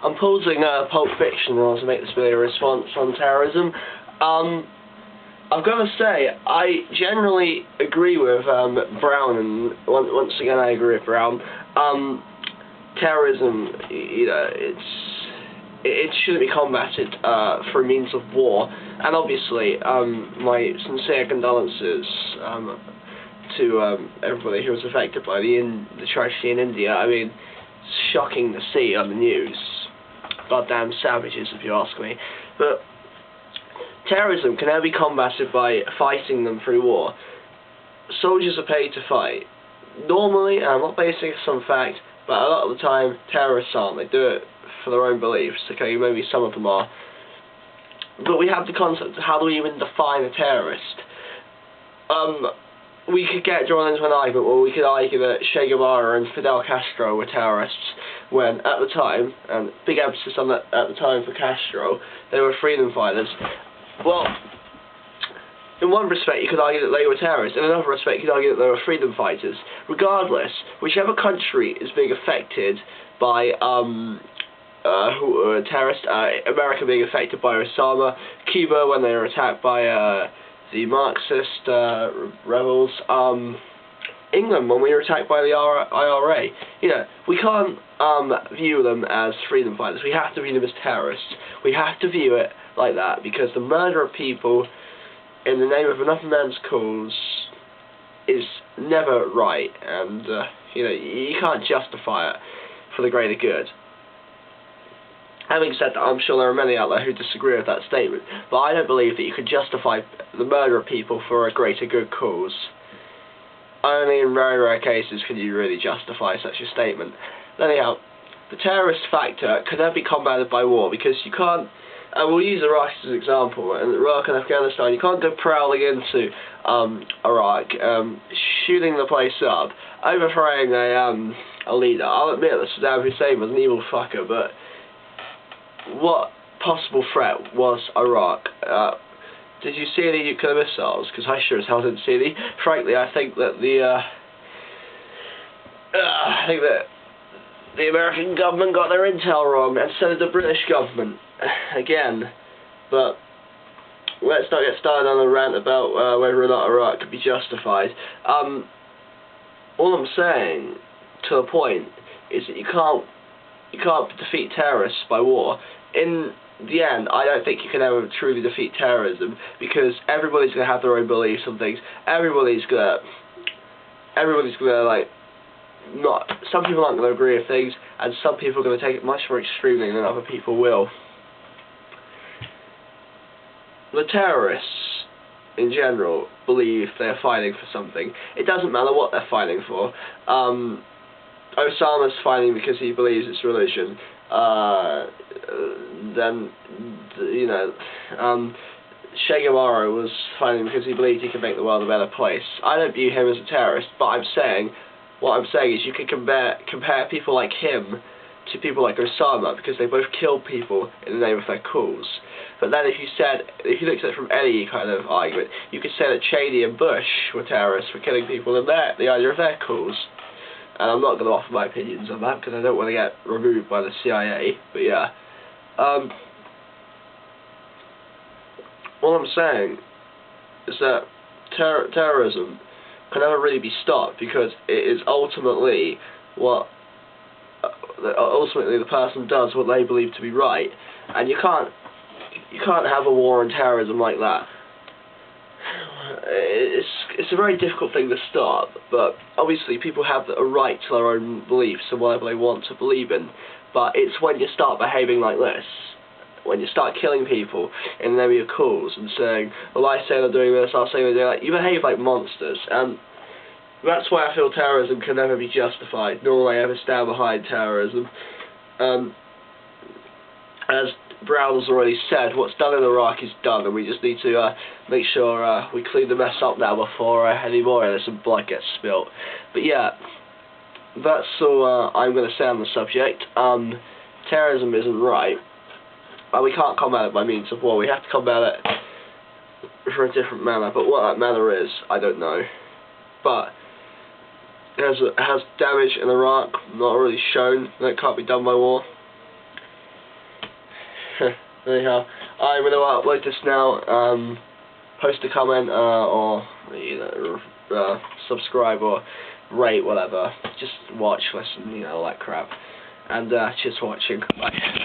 I'm pausing Pulp Fiction in order to make this video a response on terrorism. I've got to say, I generally agree with Brown, and once again I agree with Brown. Terrorism, you know, it shouldn't be combated through means of war, and obviously my sincere condolences to everybody who was affected by the tragedy in India. I mean, it's shocking to see on the news. Goddamn savages, if you ask me. But terrorism can never be combated by fighting them through war. Soldiers are paid to fight. Normally, and I'm not basing this on fact, but a lot of the time, terrorists aren't. They do it for their own beliefs. Okay, maybe some of them are. But we have the concept of how do we even define a terrorist? We could get drawn into an argument where we could argue that Che Guevara and Fidel Castro were terrorists, when at the time, and big emphasis on that at the time for Castro, they were freedom fighters. Well, in one respect you could argue that they were terrorists, in another respect you could argue that they were freedom fighters. Regardless, whichever country is being affected by terrorists, America being affected by Osama, Cuba when they were attacked by the Marxist rebels, England when we were attacked by the IRA. You know, we can't view them as freedom fighters. We have to view them as terrorists. We have to view it like that, because the murder of people in the name of another man's cause is never right, and you know, you can't justify it for the greater good. Having said that, I'm sure there are many out there who disagree with that statement, but I don't believe that you can justify the murder of people for a greater good cause. Only in very rare cases can you really justify such a statement. Anyhow, the terrorist factor can never be combated by war, because you can't, and we'll use Iraq as an example, and Iraq and Afghanistan, you can't go prowling into Iraq, shooting the place up, overthrowing a leader. I'll admit that Saddam Hussein was an evil fucker, but what possible threat was Iraq? Did you see any nuclear missiles? Because I sure as hell didn't see any. Frankly, I think that the American government got their intel wrong, and so did the British government. Again, but let's not get started on a rant about whether or not Iraq could be justified. All I'm saying, to a point, is that you can't defeat terrorists by war. In the end, I don't think you can ever truly defeat terrorism, because everybody's gonna have their own beliefs on things. Everybody's gonna like, not. Some people aren't gonna agree with things, and some people are gonna take it much more extremely than other people will. The terrorists, in general, believe they're fighting for something. It doesn't matter what they're fighting for. Osama's fighting because he believes it's religion. Then, you know, Che Guevara was fighting because he believed he could make the world a better place. I don't view him as a terrorist, but what I'm saying is you can compare people like him to people like Osama, because they both killed people in the name of their cause. But then if you looked at it from any kind of argument, you could say that Cheney and Bush were terrorists for killing people in the idea of their cause. And I'm not going to offer my opinions on that, because I don't want to get removed by the CIA, but yeah. All I'm saying is that terrorism can never really be stopped, because it is ultimately the person does what they believe to be right, and you can't have a war on terrorism like that. It's a very difficult thing to stop, but obviously people have a right to their own beliefs and whatever they want to believe in. But it's when you start behaving like this, when you start killing people in the name of your cause and saying, well, I say they're doing this, I'll say they're doing that, you behave like monsters. And that's why I feel terrorism can never be justified, nor will I ever stand behind terrorism. As Brown has already said, what's done in Iraq is done, and we just need to make sure we clean the mess up now before any more innocent blood gets spilt. But yeah, that's all I'm going to say on the subject. Terrorism isn't right. We can't combat it by means of war. We have to combat it for a different manner, but what that manner is, I don't know. But has damage in Iraq not really shown that it can't be done by war? Anyhow, I'm going to upload this now. Post a comment or subscribe or rate, whatever. Just watch, listen, all that crap. And cheers for watching. Bye.